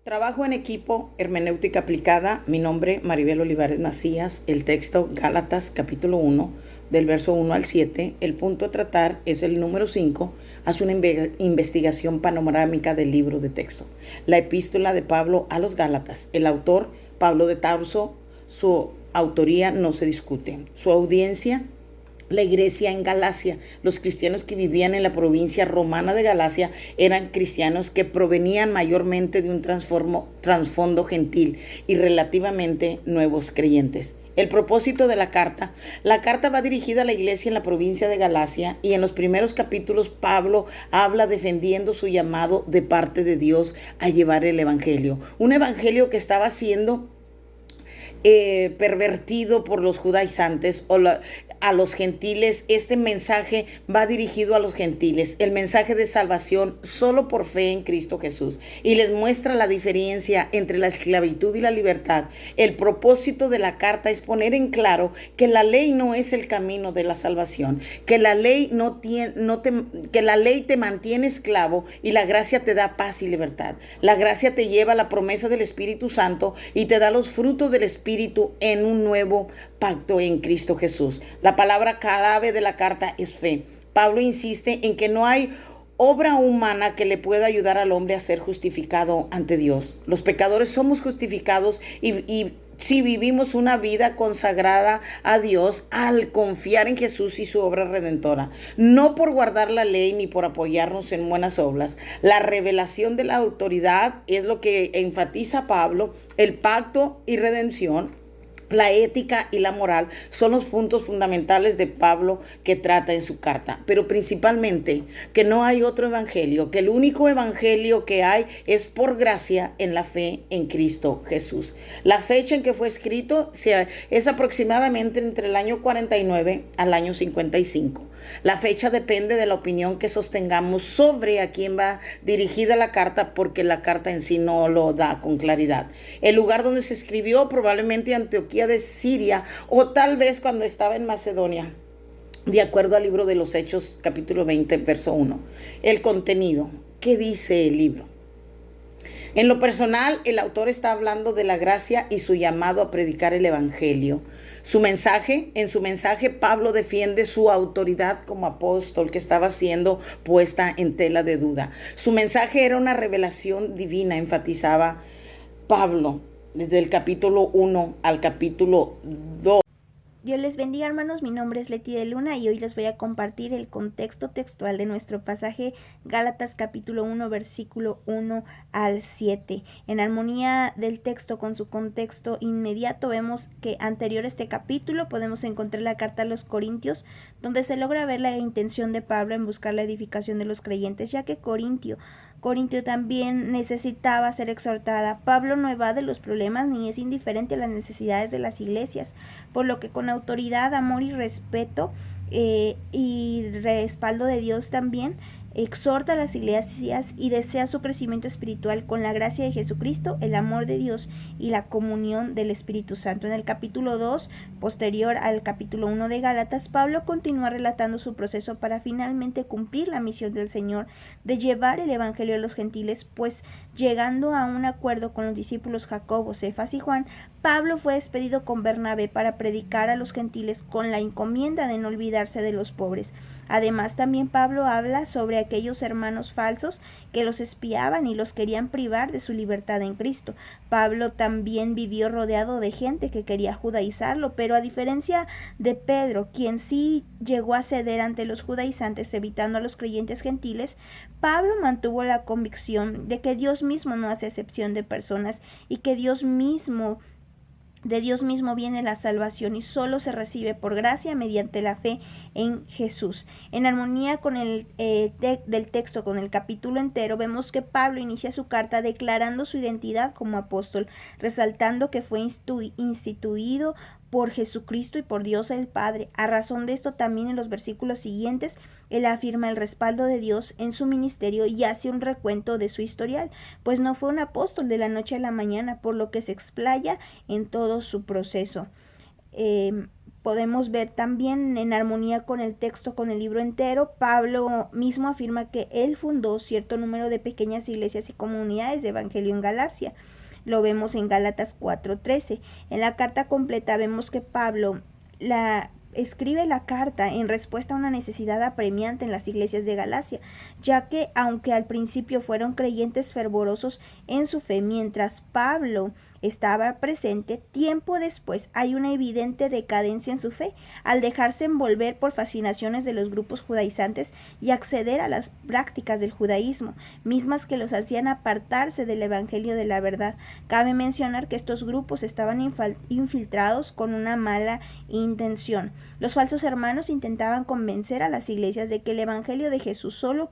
Trabajo en equipo, hermenéutica aplicada. Mi nombre, Maribel Olivares Macías. El texto, Gálatas, capítulo 1, del verso 1 al 7. El punto a tratar es el número 5. Haz una investigación panorámica del libro de texto. La epístola de Pablo a los Gálatas. El autor, Pablo de Tarso. Su autoría no se discute. Su audiencia, la iglesia en Galacia. Los cristianos que vivían en la provincia romana de Galacia eran cristianos que provenían mayormente de un trasfondo gentil y relativamente nuevos creyentes. El propósito de la carta va dirigida a la iglesia en la provincia de Galacia, y en los primeros capítulos Pablo habla defendiendo su llamado de parte de Dios a llevar el evangelio. Un evangelio que estaba siendo pervertido por los judaizantes a los gentiles. Este mensaje va dirigido a los gentiles, el mensaje de salvación solo por fe en Cristo Jesús, y les muestra la diferencia entre la esclavitud y la libertad. El propósito de la carta es poner en claro que la ley no es el camino de la salvación, que la ley que la ley te mantiene esclavo y la gracia te da paz y libertad. La gracia te lleva a la promesa del Espíritu Santo y te da los frutos del Espíritu en un nuevo pacto en Cristo Jesús. La palabra clave de la carta es fe. Pablo insiste en que no hay obra humana que le pueda ayudar al hombre a ser justificado ante Dios. Los pecadores somos justificados y si vivimos una vida consagrada a Dios al confiar en Jesús y su obra redentora, no por guardar la ley ni por apoyarnos en buenas obras. La revelación de la autoridad es lo que enfatiza Pablo. El pacto y redención, la ética y la moral son los puntos fundamentales de Pablo que trata en su carta, pero principalmente que no hay otro evangelio, que el único evangelio que hay es por gracia en la fe en Cristo Jesús. La fecha en que fue escrito es aproximadamente entre el año 49 al año 55. La fecha depende de la opinión que sostengamos sobre a quién va dirigida la carta, porque la carta en sí no lo da con claridad. El lugar donde se escribió, probablemente Antioquía de Siria, o tal vez cuando estaba en Macedonia, de acuerdo al libro de los Hechos, capítulo 20, verso 1. El contenido. ¿Qué dice el libro? En lo personal, el autor está hablando de la gracia y su llamado a predicar el evangelio. En su mensaje, Pablo defiende su autoridad como apóstol que estaba siendo puesta en tela de duda. Su mensaje era una revelación divina, enfatizaba Pablo, desde el capítulo 1 al capítulo 2. Dios les bendiga, hermanos. Mi nombre es Leti de Luna y hoy les voy a compartir el contexto textual de nuestro pasaje Gálatas capítulo 1 versículo 1 al 7. En armonía del texto con su contexto inmediato, vemos que anterior a este capítulo podemos encontrar la carta a los Corintios, donde se logra ver la intención de Pablo en buscar la edificación de los creyentes, ya que Corintio también necesitaba ser exhortada. Pablo no evade los problemas ni es indiferente a las necesidades de las iglesias, por lo que con autoridad, amor y respeto y respaldo de Dios también exhorta a las iglesias y desea su crecimiento espiritual con la gracia de Jesucristo, el amor de Dios y la comunión del Espíritu Santo. En el capítulo 2, posterior al capítulo 1 de Gálatas, Pablo continúa relatando su proceso para finalmente cumplir la misión del Señor de llevar el evangelio a los gentiles, pues llegando a un acuerdo con los discípulos Jacobo, Cefas y Juan, Pablo fue despedido con Bernabé para predicar a los gentiles con la encomienda de no olvidarse de los pobres. Además, también Pablo habla sobre aquellos hermanos falsos que los espiaban y los querían privar de su libertad en Cristo. Pablo también vivió rodeado de gente que quería judaizarlo, pero a diferencia de Pedro, quien sí llegó a ceder ante los judaizantes evitando a los creyentes gentiles, Pablo mantuvo la convicción de que Dios mismo no hace excepción de personas y que de Dios mismo viene la salvación y solo se recibe por gracia mediante la fe en Jesús. En armonía con el del texto, con el capítulo entero, vemos que Pablo inicia su carta declarando su identidad como apóstol, resaltando que fue instituido por Jesucristo y por Dios el Padre. A razón de esto, también en los versículos siguientes, él afirma el respaldo de Dios en su ministerio y hace un recuento de su historial, pues no fue un apóstol de la noche a la mañana, por lo que se explaya en todo su proceso. podemos ver también en armonía con el texto, con el libro entero, Pablo mismo afirma que él fundó cierto número de pequeñas iglesias y comunidades de evangelio en Galacia. Lo vemos en Gálatas 4:13. En la carta completa vemos que Pablo escribe la carta en respuesta a una necesidad apremiante en las iglesias de Galacia, ya que aunque al principio fueron creyentes fervorosos en su fe, mientras Pablo estaba presente, tiempo después hay una evidente decadencia en su fe, al dejarse envolver por fascinaciones de los grupos judaizantes y acceder a las prácticas del judaísmo, mismas que los hacían apartarse del evangelio de la verdad. Cabe mencionar que estos grupos estaban infiltrados con una mala intención. Los falsos hermanos intentaban convencer a las iglesias de que el evangelio de Jesús solo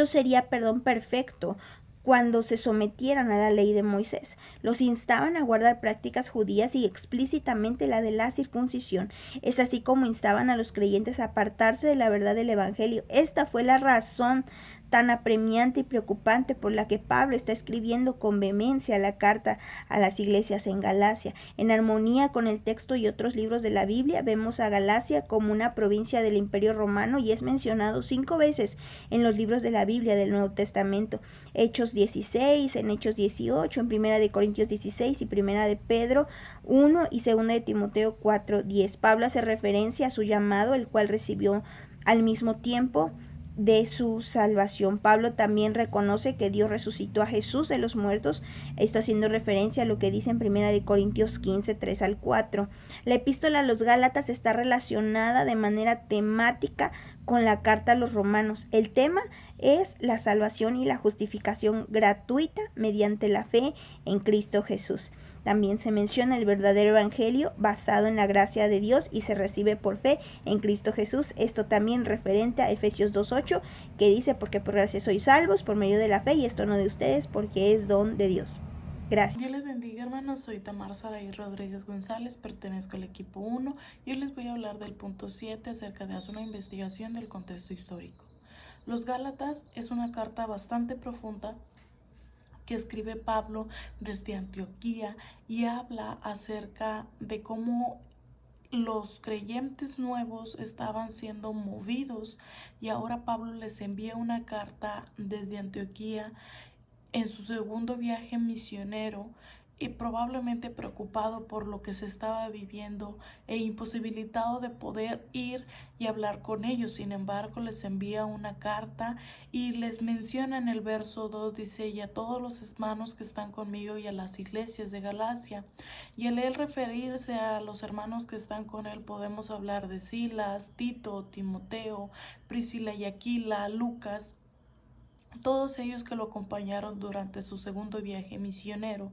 sería perfecto cuando se sometieran a la ley de Moisés. Los instaban a guardar prácticas judías y explícitamente la de la circuncisión. Es así como instaban a los creyentes a apartarse de la verdad del evangelio. Esta fue la razón tan apremiante y preocupante por la que Pablo está escribiendo con vehemencia la carta a las iglesias en Galacia. En armonía con el texto y otros libros de la Biblia, vemos a Galacia como una provincia del Imperio Romano y es mencionado 5 veces en los libros de la Biblia del Nuevo Testamento. Hechos 16, en Hechos 18, en Primera de Corintios 16 y Primera de Pedro 1 y Segunda de Timoteo 4:10. Pablo hace referencia a su llamado, el cual recibió al mismo tiempo de su salvación. Pablo también reconoce que Dios resucitó a Jesús de los muertos. Está haciendo referencia a lo que dice en 1 Corintios 15, 3-4. La epístola a los Gálatas está relacionada de manera temática con la carta a los romanos. El tema es la salvación y la justificación gratuita mediante la fe en Cristo Jesús. También se menciona el verdadero evangelio basado en la gracia de Dios y se recibe por fe en Cristo Jesús. Esto también referente a Efesios 2:8, que dice: porque por gracia sois salvos por medio de la fe, y esto no de ustedes, porque es don de Dios. Gracias. Dios les bendiga, hermanos. Soy Tamar Saraí Rodríguez González, pertenezco al equipo 1 y hoy les voy a hablar del punto 7 acerca de hacer una investigación del contexto histórico. Los Gálatas es una carta bastante profunda que escribe Pablo desde Antioquía y habla acerca de cómo los creyentes nuevos estaban siendo movidos y ahora Pablo les envía una carta desde Antioquía en su segundo viaje misionero y probablemente preocupado por lo que se estaba viviendo e imposibilitado de poder ir y hablar con ellos. Sin embargo, les envía una carta y les menciona en el verso 2, dice: y a todos los hermanos que están conmigo y a las iglesias de Galacia. Y al él referirse a los hermanos que están con él, podemos hablar de Silas, Tito, Timoteo, Priscila y Aquila, Lucas, todos ellos que lo acompañaron durante su segundo viaje misionero.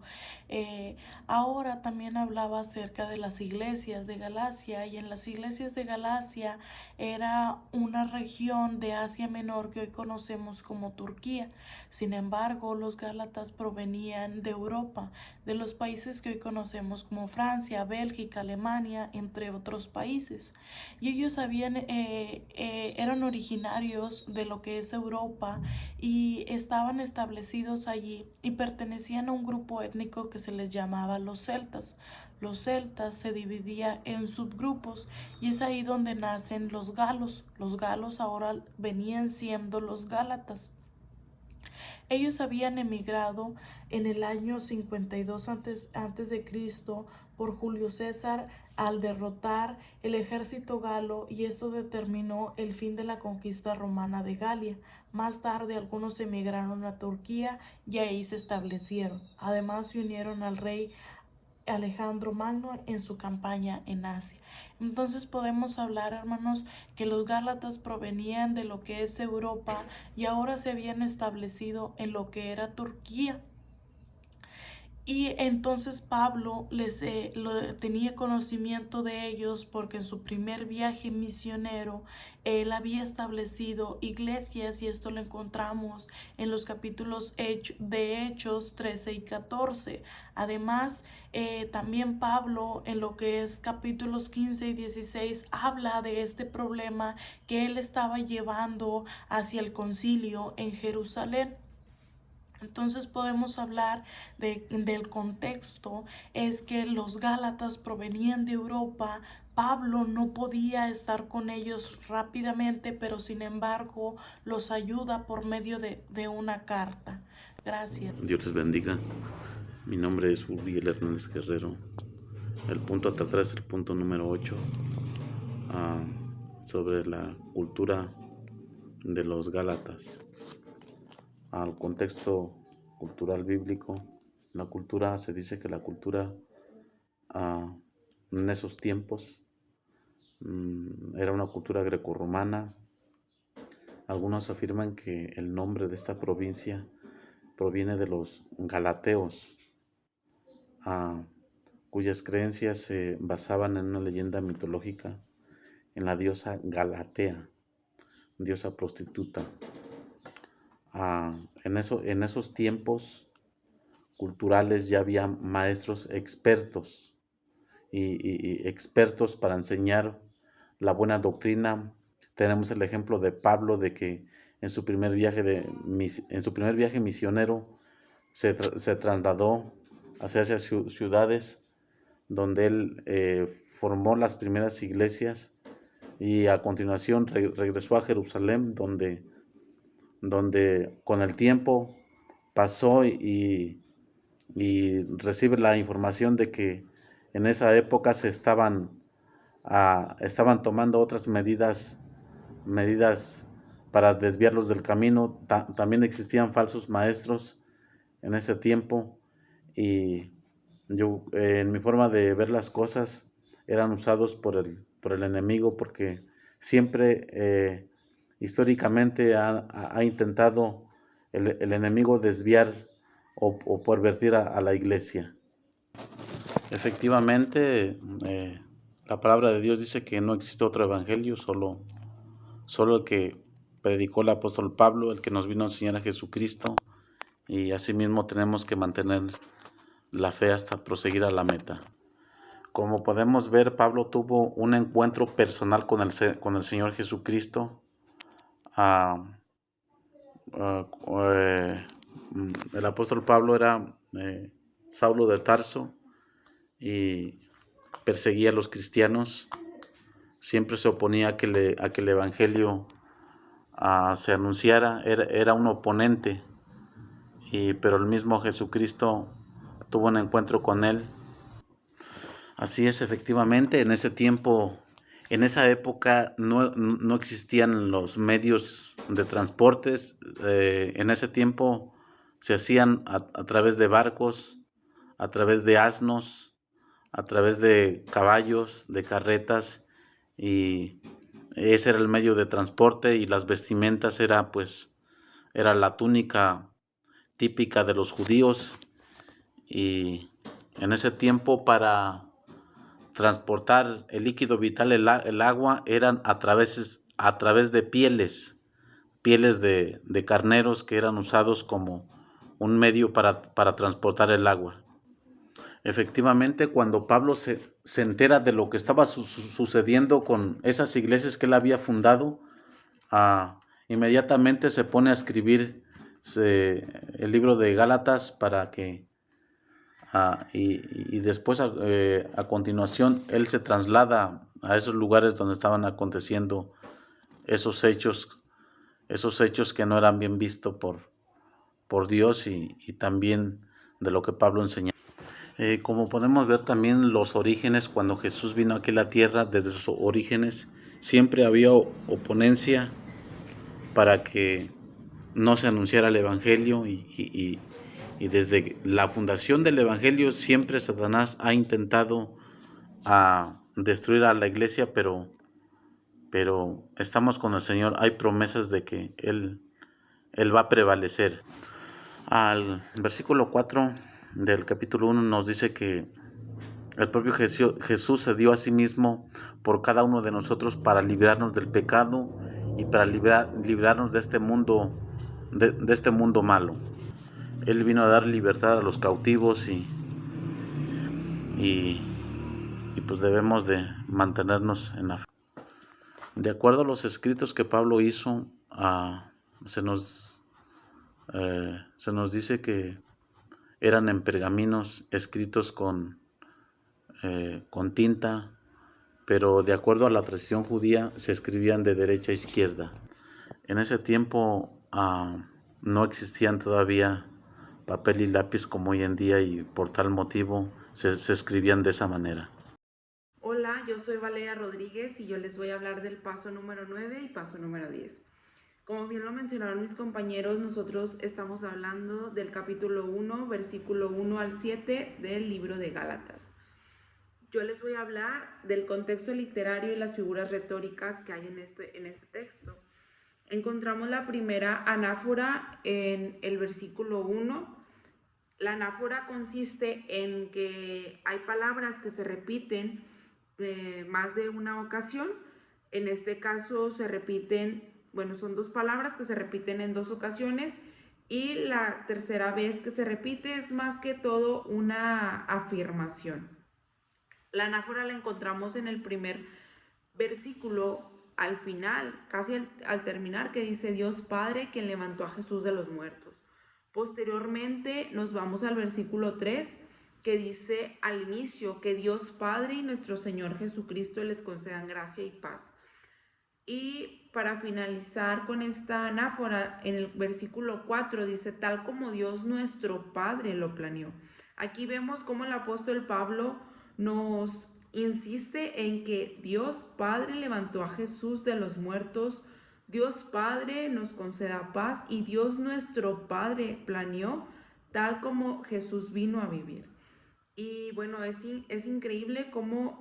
Ahora también hablaba acerca de las iglesias de Galacia, y en las iglesias de Galacia era una región de Asia Menor que hoy conocemos como Turquía. Sin embargo, los gálatas provenían de Europa, de los países que hoy conocemos como Francia, Bélgica, Alemania, entre otros países. Y ellos eran originarios de lo que es Europa y estaban establecidos allí y pertenecían a un grupo étnico que se les llamaba los celtas. Los celtas se dividían en subgrupos y es ahí donde nacen los galos. Los galos ahora venían siendo los gálatas. Ellos habían emigrado en el año 52 antes de Cristo por Julio César al derrotar el ejército galo, y esto determinó el fin de la conquista romana de Galia. Más tarde algunos emigraron a Turquía y ahí se establecieron. Además se unieron al rey Alejandro Magno en su campaña en Asia. Entonces podemos hablar, hermanos, que los gálatas provenían de lo que es Europa y ahora se habían establecido en lo que era Turquía. Y entonces Pablo tenía conocimiento de ellos porque en su primer viaje misionero él había establecido iglesias, y esto lo encontramos en los capítulos de Hechos 13 y 14. Además, también Pablo en lo que es capítulos 15 y 16 habla de este problema que él estaba llevando hacia el concilio en Jerusalén. Entonces podemos hablar del contexto, es que los Gálatas provenían de Europa. Pablo no podía estar con ellos rápidamente, pero sin embargo los ayuda por medio de una carta. Gracias. Dios les bendiga. Mi nombre es Uriel Hernández Guerrero. El punto hasta atrás es el punto número 8, sobre la cultura de los Gálatas. Al contexto cultural bíblico, la cultura, se dice que la cultura en esos tiempos era una cultura grecorromana. Algunos afirman que el nombre de esta provincia proviene de los galateos, cuyas creencias se basaban en una leyenda mitológica en la diosa Galatea, diosa prostituta. En esos tiempos culturales ya había maestros expertos y expertos para enseñar la buena doctrina. Tenemos el ejemplo de Pablo, de que en su primer viaje misionero se trasladó hacia ciudades donde él formó las primeras iglesias, y a continuación regresó a Jerusalén, donde con el tiempo pasó y recibe la información de que en esa época se estaban tomando otras medidas para desviarlos del camino. También existían falsos maestros en ese tiempo, y yo, en mi forma de ver las cosas, eran usados por el enemigo, porque siempre históricamente ha intentado el enemigo desviar o pervertir a la iglesia. Efectivamente, la palabra de Dios dice que no existe otro evangelio, solo el que predicó el apóstol Pablo, el que nos vino a enseñar a Jesucristo, y asimismo tenemos que mantener la fe hasta proseguir a la meta. Como podemos ver, Pablo tuvo un encuentro personal con el Señor Jesucristo. El apóstol Pablo era Saulo de Tarso y perseguía a los cristianos. Siempre se oponía a que el evangelio se anunciara. Era un oponente, pero el mismo Jesucristo tuvo un encuentro con él. Así es, efectivamente, en ese tiempo, en esa época no existían los medios de transportes. En ese tiempo se hacían a través de barcos, a través de asnos, a través de caballos, de carretas, y ese era el medio de transporte. Y las vestimentas era la túnica típica de los judíos. Y en ese tiempo, para transportar el líquido vital, el agua, eran a través de pieles de carneros, que eran usados como un medio para transportar el agua. Efectivamente, cuando Pablo se entera de lo que estaba sucediendo con esas iglesias que él había fundado, inmediatamente se pone a escribir el libro de Gálatas para que y después a continuación él se traslada a esos lugares donde estaban aconteciendo esos hechos que no eran bien vistos por Dios, y también de lo que Pablo enseñaba. Como podemos ver también los orígenes, cuando Jesús vino aquí a la tierra, desde sus orígenes siempre había oponencia para que no se anunciara el evangelio, y desde la fundación del evangelio siempre Satanás ha intentado destruir a la iglesia, pero estamos con el Señor. Hay promesas de que Él va a prevalecer. Al versículo 4 del capítulo 1 nos dice que el propio Jesús se dio a sí mismo por cada uno de nosotros para librarnos del pecado y para librarnos de este mundo malo. Él vino a dar libertad a los cautivos, y pues debemos de mantenernos en la fe. De acuerdo a los escritos que Pablo hizo, se nos Se nos dice que eran en pergaminos escritos con tinta, pero de acuerdo a la tradición judía se escribían de derecha a izquierda. En ese tiempo no existían todavía papel y lápiz como hoy en día, y por tal motivo se escribían de esa manera. Hola, yo soy Valeria Rodríguez y yo les voy a hablar del paso número 9 y paso número 10. Como bien lo mencionaron mis compañeros, nosotros estamos hablando del capítulo 1, versículo 1 al 7 del libro de Gálatas. Yo les voy a hablar del contexto literario y las figuras retóricas que hay en este texto. Encontramos la primera anáfora en el versículo 1. La anáfora consiste en que hay palabras que se repiten más de una ocasión. En este caso se repiten, son dos palabras que se repiten en dos ocasiones, y la tercera vez que se repite es más que todo una afirmación. La anáfora la encontramos en el primer versículo, al final, casi al terminar, que dice Dios Padre quien levantó a Jesús de los muertos. Posteriormente nos vamos al versículo 3, que dice al inicio que Dios Padre y nuestro Señor Jesucristo les concedan gracia y paz. Y para finalizar con esta anáfora, en el versículo 4 dice, tal como Dios nuestro Padre lo planeó. Aquí vemos cómo el apóstol Pablo nos insiste en que Dios Padre levantó a Jesús de los muertos, Dios Padre nos conceda paz y Dios nuestro Padre planeó tal como Jesús vino a vivir. Y bueno, es increíble cómo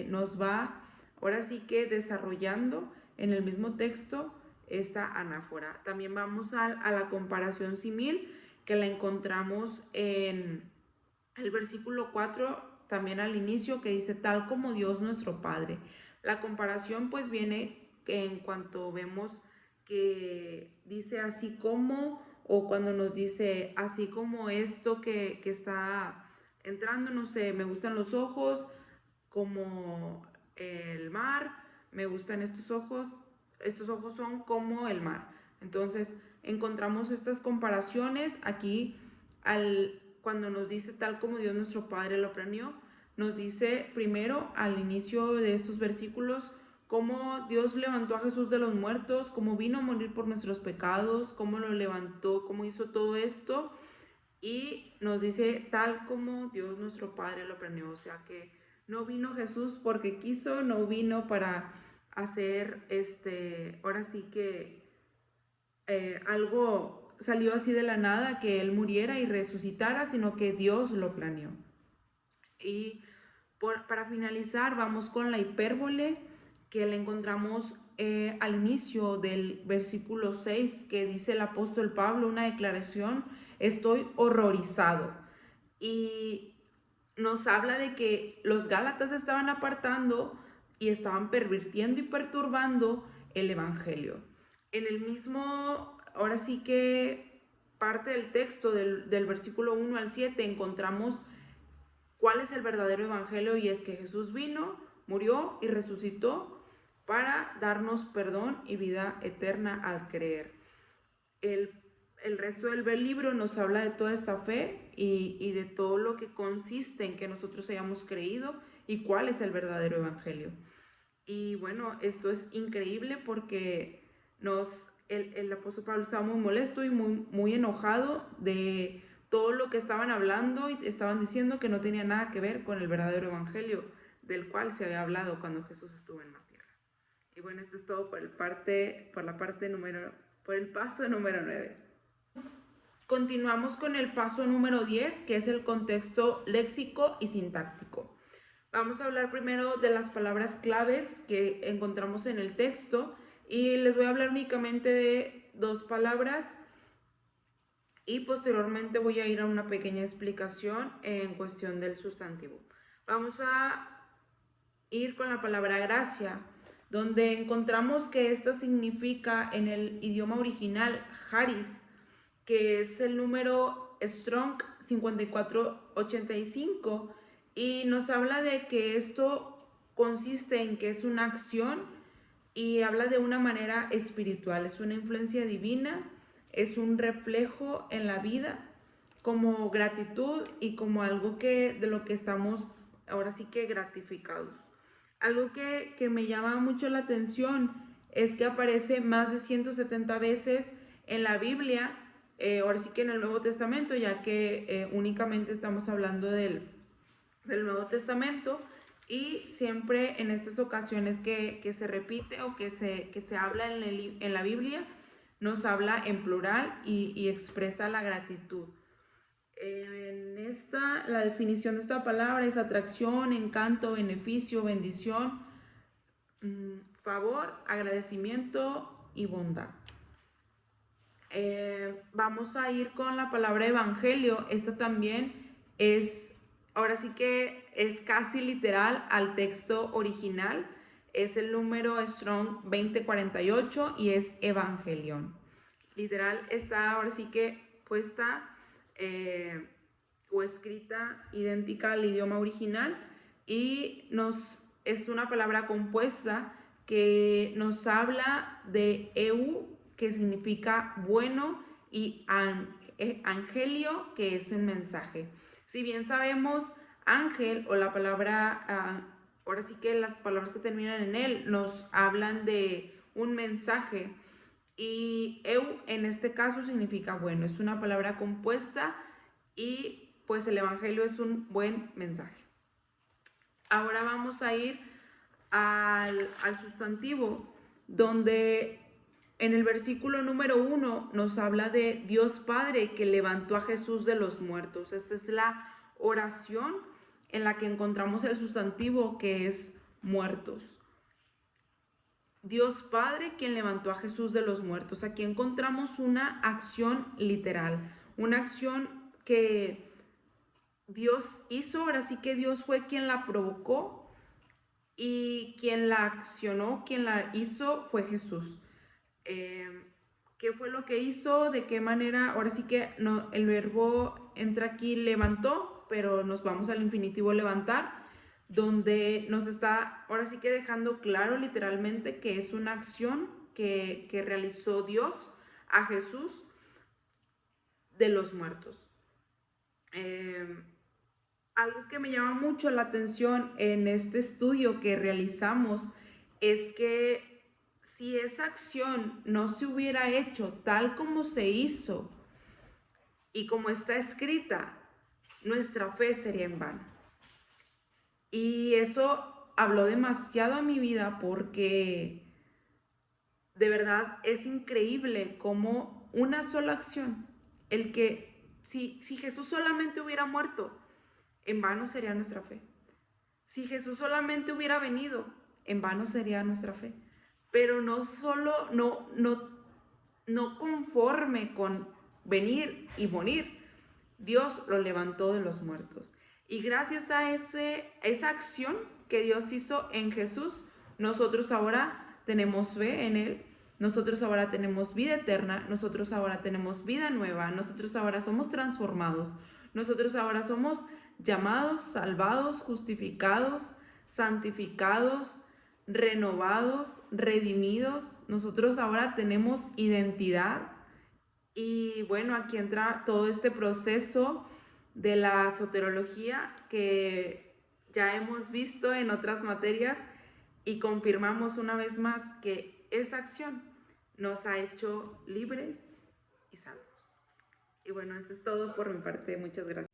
nos va ahora sí que desarrollando en el mismo texto esta anáfora. También vamos a la comparación simil, que la encontramos en el versículo 4, también al inicio, que dice tal como Dios nuestro Padre. La comparación pues viene en cuanto vemos que dice así como, o cuando nos dice así como esto que está entrando, no sé, me gustan los ojos como el mar, me gustan estos ojos son como el mar. Entonces encontramos estas comparaciones aquí cuando nos dice tal como Dios nuestro Padre lo planeó. Nos dice primero al inicio de estos versículos cómo Dios levantó a Jesús de los muertos, cómo vino a morir por nuestros pecados, cómo lo levantó, cómo hizo todo esto. Y nos dice tal como Dios nuestro Padre lo planeó. O sea que no vino Jesús porque quiso, no vino para hacer ahora sí que algo salió así de la nada, que Él muriera y resucitara, sino que Dios lo planeó. Y para finalizar vamos con la hipérbole, que la encontramos al inicio del versículo 6, que dice el apóstol Pablo una declaración: estoy horrorizado. Y nos habla de que los Gálatas estaban apartando y estaban pervirtiendo y perturbando el evangelio. En el mismo, ahora sí que parte del texto del versículo 1 al 7 encontramos cuál es el verdadero evangelio, y es que Jesús vino, murió y resucitó para darnos perdón y vida eterna al creer. El resto del libro nos habla de toda esta fe y de todo lo que consiste en que nosotros hayamos creído y cuál es el verdadero evangelio. Y bueno, esto es increíble porque el apóstol Pablo estaba muy molesto y muy enojado de todo lo que estaban hablando, y estaban diciendo que no tenía nada que ver con el verdadero evangelio del cual se había hablado cuando Jesús estuvo en la tierra. Y bueno, esto es todo por el paso número 9. Continuamos con el paso número 10, que es el contexto léxico y sintáctico. Vamos a hablar primero de las palabras claves que encontramos en el texto, y les voy a hablar únicamente de dos palabras, y posteriormente voy a ir a una pequeña explicación en cuestión del sustantivo. Vamos a ir con la palabra gracia, donde encontramos que esta significa en el idioma original charis, que es el número Strong 5485, y nos habla de que esto consiste en que es una acción y habla de una manera espiritual, es una influencia divina es un reflejo en la vida, como gratitud y como algo de lo que estamos ahora sí que gratificados. Algo que me llama mucho la atención es que aparece más de 170 veces en la Biblia, ahora sí que en el Nuevo Testamento, ya que únicamente estamos hablando del Nuevo Testamento, y siempre en estas ocasiones que se repite o que se habla en la Biblia, nos habla en plural y expresa la gratitud. La definición de esta palabra es atracción, encanto, beneficio, bendición, favor, agradecimiento y bondad. Vamos a ir con la palabra evangelio. Esta también ahora sí que es casi literal al texto original. Es el número Strong 2048 y es evangelion. Literal está ahora sí que puesta o escrita idéntica al idioma original, y es una palabra compuesta que nos habla de eu, que significa bueno, y angelio, que es un mensaje. Si bien sabemos, ángel o la palabra, ahora sí que las palabras que terminan en él nos hablan de un mensaje, y eu en este caso significa bueno, es una palabra compuesta, y pues el evangelio es un buen mensaje. Ahora vamos a ir al sustantivo, donde en el versículo número 1 nos habla de Dios Padre que levantó a Jesús de los muertos. Esta es la oración en la que encontramos el sustantivo, que es muertos. Dios Padre quien levantó a Jesús de los muertos. Aquí encontramos una acción literal, una acción que Dios hizo. Ahora sí que Dios fue quien la provocó, y quien la accionó, quien la hizo fue Jesús. ¿Qué fue lo que hizo? ¿De qué manera? Ahora sí que el verbo entra aquí, levantó, pero nos vamos al infinitivo levantar, donde nos está ahora sí que dejando claro literalmente que es una acción que realizó Dios a Jesús de los muertos. Algo que me llama mucho la atención en este estudio que realizamos es que si esa acción no se hubiera hecho tal como se hizo y como está escrita, nuestra fe sería en vano. Y eso habló demasiado a mi vida, porque de verdad es increíble cómo una sola acción, si Jesús solamente hubiera muerto, en vano sería nuestra fe. Si Jesús solamente hubiera venido, en vano sería nuestra fe. Pero no conforme con venir y morir, Dios lo levantó de los muertos. Y gracias a esa acción que Dios hizo en Jesús, nosotros ahora tenemos fe en Él, nosotros ahora tenemos vida eterna, nosotros ahora tenemos vida nueva, nosotros ahora somos transformados, nosotros ahora somos llamados, salvados, justificados, santificados, renovados, redimidos. Nosotros ahora tenemos identidad. Y bueno, aquí entra todo este proceso de la soterología que ya hemos visto en otras materias, y confirmamos una vez más que esa acción nos ha hecho libres y salvos. Y bueno, eso es todo por mi parte. Muchas gracias.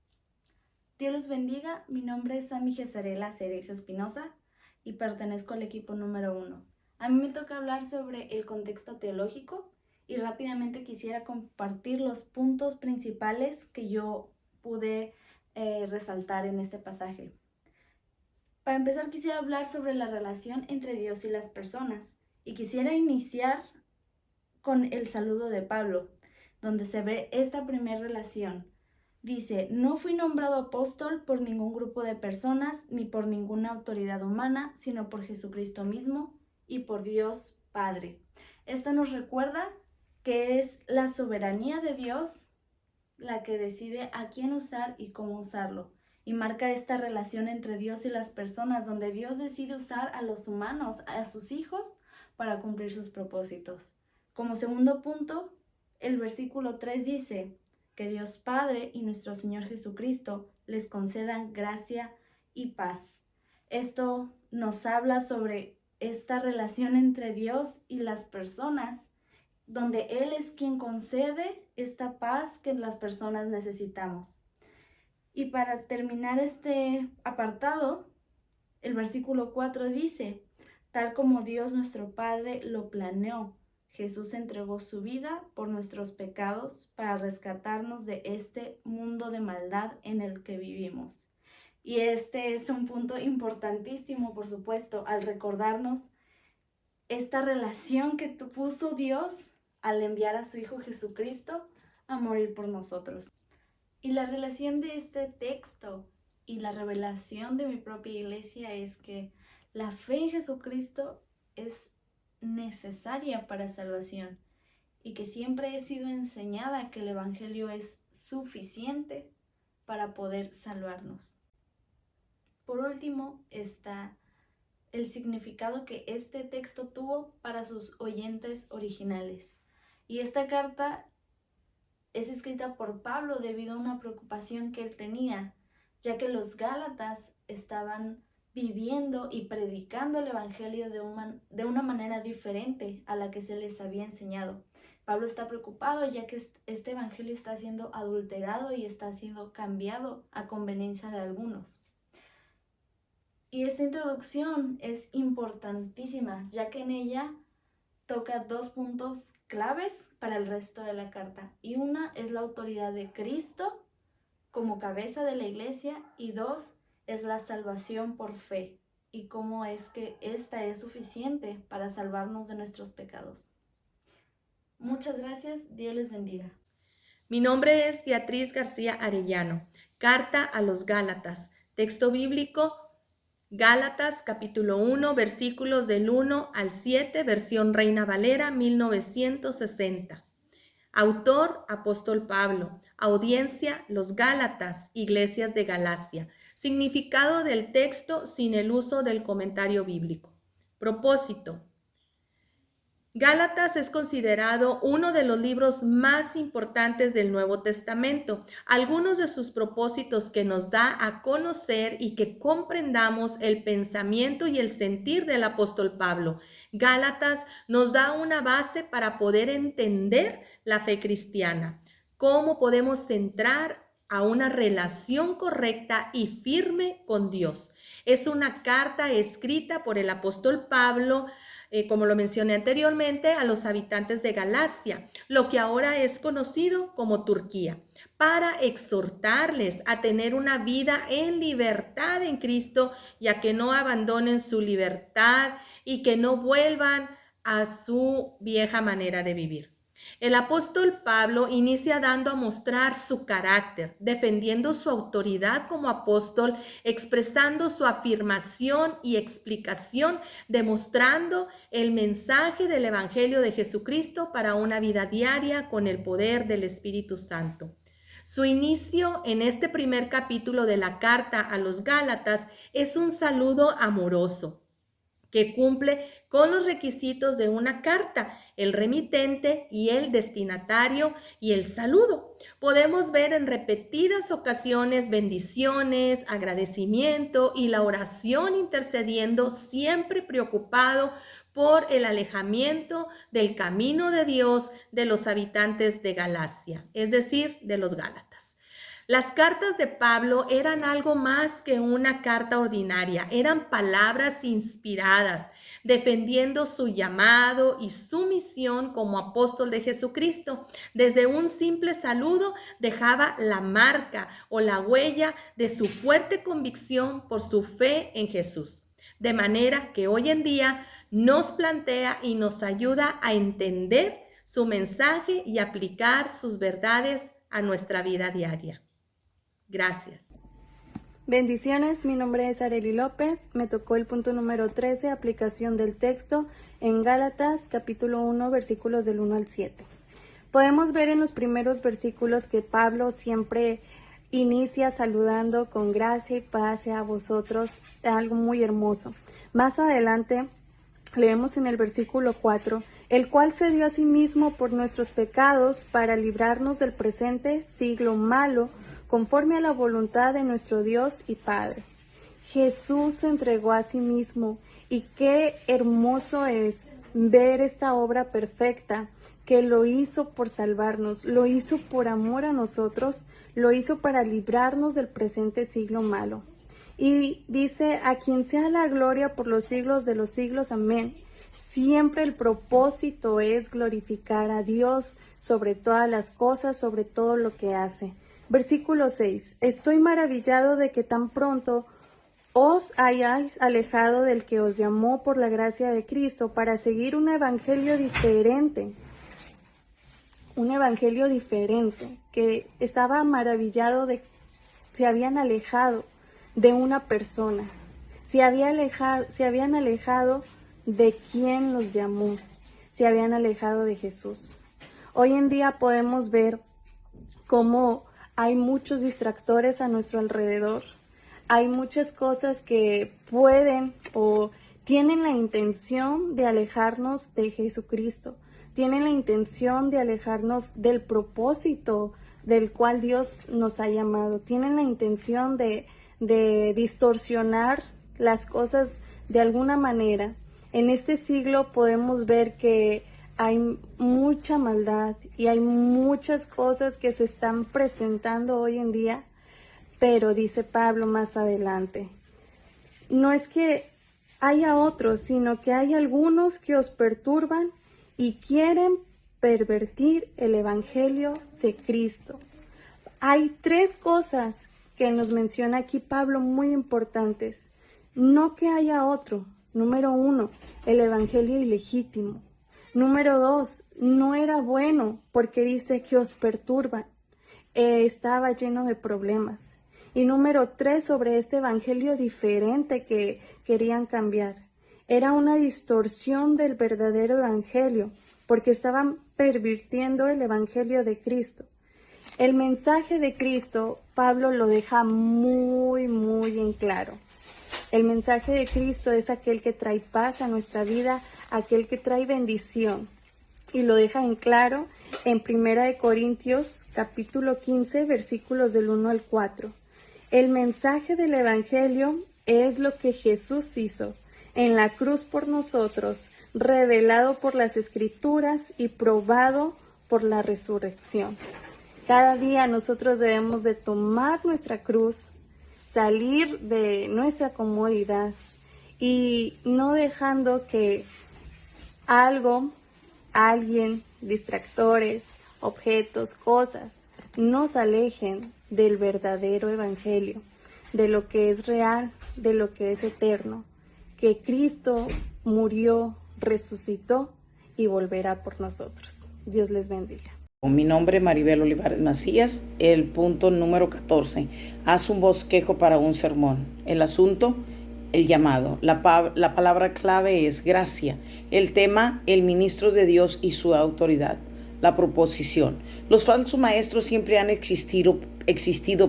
Dios los bendiga. Mi nombre es Sami Gesarela Cerezo Espinosa y pertenezco al equipo número 1. A mí me toca hablar sobre el contexto teológico, y rápidamente quisiera compartir los puntos principales que yo pude resaltar en este pasaje. Para empezar, quisiera hablar sobre la relación entre Dios y las personas, y quisiera iniciar con el saludo de Pablo, donde se ve esta primera relación. Dice: no fui nombrado apóstol por ningún grupo de personas ni por ninguna autoridad humana, sino por Jesucristo mismo y por Dios Padre. Esto nos recuerda que es la soberanía de Dios la que decide a quién usar y cómo usarlo. Y marca esta relación entre Dios y las personas, donde Dios decide usar a los humanos, a sus hijos, para cumplir sus propósitos. Como segundo punto, El versículo 3 dice: que Dios Padre y nuestro Señor Jesucristo les concedan gracia y paz. Esto nos habla sobre esta relación entre Dios y las personas, donde Él es quien concede esta paz que las personas necesitamos. Y para terminar este apartado, el versículo 4 dice: tal como Dios nuestro Padre lo planeó, Jesús entregó su vida por nuestros pecados para rescatarnos de este mundo de maldad en el que vivimos. Y este es un punto importantísimo, por supuesto, al recordarnos esta relación que puso Dios al enviar a su Hijo Jesucristo a morir por nosotros. Y la relación de este texto y la revelación de mi propia iglesia es que la fe en Jesucristo es necesaria para salvación y que siempre he sido enseñada que el Evangelio es suficiente para poder salvarnos. Por último está el significado que este texto tuvo para sus oyentes originales. Y esta carta es escrita por Pablo debido a una preocupación que él tenía, ya que los Gálatas estaban viviendo y predicando el Evangelio de una manera diferente a la que se les había enseñado. Pablo está preocupado ya que este Evangelio está siendo adulterado y está siendo cambiado a conveniencia de algunos. Y esta introducción es importantísima, ya que en ella toca 2 puntos claves para el resto de la carta. Y una es la autoridad de Cristo como cabeza de la iglesia, y 2 es la salvación por fe y cómo es que esta es suficiente para salvarnos de nuestros pecados. Muchas gracias, Dios les bendiga. Mi nombre es Beatriz García Arellano. Carta a los Gálatas. Texto bíblico, Gálatas capítulo 1, versículos del 1 al 7, versión Reina Valera 1960. Autor, apóstol Pablo. Audiencia, los Gálatas, iglesias de Galacia. Significado del texto sin el uso del comentario bíblico. Propósito. Gálatas es considerado uno de los libros más importantes del Nuevo Testamento. Algunos de sus propósitos que nos da a conocer y que comprendamos el pensamiento y el sentir del apóstol Pablo. Gálatas nos da una base para poder entender la fe cristiana. Cómo podemos centrar a una relación correcta y firme con Dios. Es una carta escrita por el apóstol Pablo, como lo mencioné anteriormente, a los habitantes de Galacia, lo que ahora es conocido como Turquía, para exhortarles a tener una vida en libertad en Cristo y a que no abandonen su libertad y que no vuelvan a su vieja manera de vivir. El apóstol Pablo inicia dando a mostrar su carácter, defendiendo su autoridad como apóstol, expresando su afirmación y explicación, demostrando el mensaje del Evangelio de Jesucristo para una vida diaria con el poder del Espíritu Santo. Su inicio en este primer capítulo de la carta a los Gálatas es un saludo amoroso que cumple con los requisitos de una carta, el remitente y el destinatario y el saludo. Podemos ver en repetidas ocasiones bendiciones, agradecimiento y la oración intercediendo, siempre preocupado por el alejamiento del camino de Dios de los habitantes de Galacia, es decir, de los Gálatas. Las cartas de Pablo eran algo más que una carta ordinaria, eran palabras inspiradas, defendiendo su llamado y su misión como apóstol de Jesucristo. Desde un simple saludo dejaba la marca o la huella de su fuerte convicción por su fe en Jesús. De manera que hoy en día nos plantea y nos ayuda a entender su mensaje y aplicar sus verdades a nuestra vida diaria. Gracias. Bendiciones, mi nombre es Arely López, me tocó el punto número 13, aplicación del texto en Gálatas capítulo 1, versículos del 1 al 7. Podemos ver en los primeros versículos que Pablo siempre inicia saludando con gracia y paz a vosotros, algo muy hermoso. Más adelante Leemos en el versículo 4, el cual se dio a sí mismo por nuestros pecados para librarnos del presente siglo malo, conforme a la voluntad de nuestro Dios y Padre. Jesús se entregó a sí mismo, y qué hermoso es ver esta obra perfecta que lo hizo por salvarnos, lo hizo por amor a nosotros, lo hizo para librarnos del presente siglo malo. Y dice, a quien sea la gloria por los siglos de los siglos, amén. Siempre el propósito es glorificar a Dios sobre todas las cosas, sobre todo lo que hace. Versículo 6. Estoy maravillado de que tan pronto os hayáis alejado del que os llamó por la gracia de Cristo para seguir un evangelio diferente. Un evangelio diferente, que estaba maravillado de se habían alejado de una persona, se habían alejado de quien los llamó, se habían alejado de Jesús. Hoy en día podemos ver cómo hay muchos distractores a nuestro alrededor, hay muchas cosas que pueden o tienen la intención de alejarnos de Jesucristo, tienen la intención de alejarnos del propósito del cual Dios nos ha llamado, tienen la intención de distorsionar las cosas de alguna manera. En este siglo podemos ver que hay mucha maldad y hay muchas cosas que se están presentando hoy en día, pero dice Pablo más adelante, no es que haya otros, sino que hay algunos que os perturban y quieren pervertir el evangelio de Cristo. Hay tres cosas que nos menciona aquí Pablo muy importantes. No que haya otro. Número 1, el evangelio ilegítimo. Número 2, no era bueno porque dice que os perturban. Estaba lleno de problemas. Y número 3, sobre este evangelio diferente que querían cambiar. Era una distorsión del verdadero evangelio porque estaban pervirtiendo el evangelio de Cristo. El mensaje de Cristo, Pablo lo deja muy en claro. El mensaje de Cristo es aquel que trae paz a nuestra vida, aquel que trae bendición. Y lo deja en claro en 1 Corintios capítulo 15, versículos del 1 al 4. El mensaje del evangelio es lo que Jesús hizo en la cruz por nosotros, revelado por las Escrituras y probado por la resurrección. Cada día nosotros debemos de tomar nuestra cruz, salir de nuestra comodidad y no dejando que alguien, distractores, objetos, cosas, nos alejen del verdadero evangelio, de lo que es real, de lo que es eterno, que Cristo murió, resucitó y volverá por nosotros. Dios les bendiga. Mi nombre es Maribel Olivares Macías. El punto número 14. Haz un bosquejo para un sermón. El asunto, el llamado. La palabra clave es gracia. El tema, el ministro de Dios y su autoridad. La proposición. Los falsos maestros siempre han existido,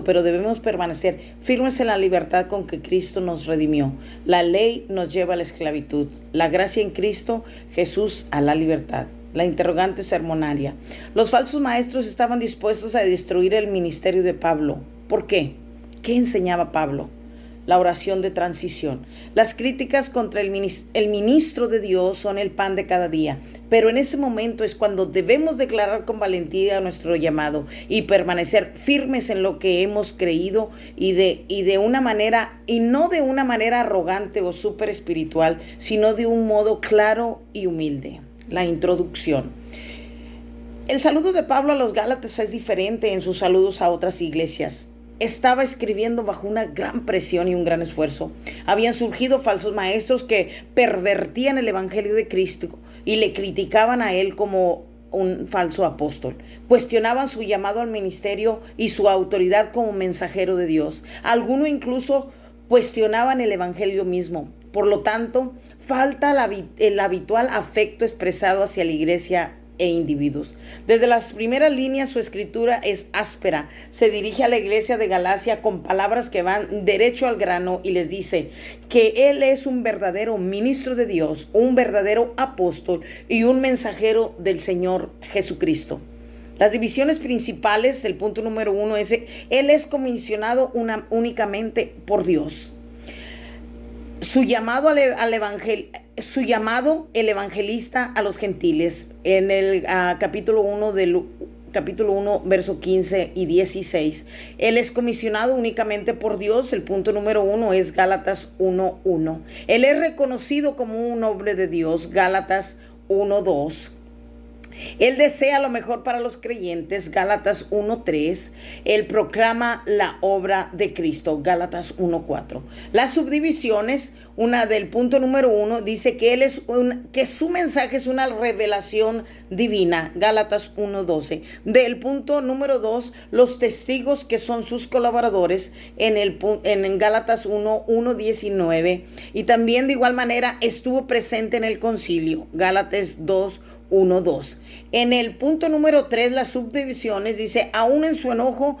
pero debemos permanecer firmes en la libertad con que Cristo nos redimió. La ley nos lleva a la esclavitud. La gracia en Cristo Jesús a la libertad. La interrogante sermonaria. Los falsos maestros estaban dispuestos a destruir el ministerio de Pablo. ¿Por qué? ¿Qué enseñaba Pablo? La oración de transición. Las críticas contra el ministro de Dios son el pan de cada día, pero en ese momento es cuando debemos declarar con valentía nuestro llamado y permanecer firmes en lo que hemos creído y de una manera, y no de una manera arrogante o súper espiritual, sino de un modo claro y humilde. La introducción. El saludo de Pablo a los Gálatas es diferente en sus saludos a otras iglesias. Estaba escribiendo bajo una gran presión y un gran esfuerzo. Habían surgido falsos maestros que pervertían el evangelio de Cristo y le criticaban a él como un falso apóstol. Cuestionaban su llamado al ministerio y su autoridad como mensajero de Dios. Algunos incluso cuestionaban el evangelio mismo. Por lo tanto, falta el habitual afecto expresado hacia la iglesia e individuos. Desde las primeras líneas su escritura es áspera. Se dirige a la iglesia de Galacia con palabras que van derecho al grano y les dice que él es un verdadero ministro de Dios, un verdadero apóstol y un mensajero del Señor Jesucristo. Las divisiones principales, el punto número 1 es: él es comisionado únicamente por Dios. Su llamado el evangelista a los gentiles, en el capítulo 1, verso 15 y 16. Él es comisionado únicamente por Dios. El punto número 1 es Gálatas 1:1. Él es reconocido como un hombre de Dios. Gálatas 1:2. Él desea lo mejor para los creyentes, Gálatas 1:3. Él proclama la obra de Cristo, Gálatas 1:4. Las subdivisiones, una del punto número 1 dice que que su mensaje es una revelación divina, Gálatas 1:12. Del punto número 2, los testigos que son sus colaboradores en Gálatas 1:19. Y también de igual manera estuvo presente en el concilio, Gálatas 2:1-2. En el punto número 3, las subdivisiones dice: aún en su enojo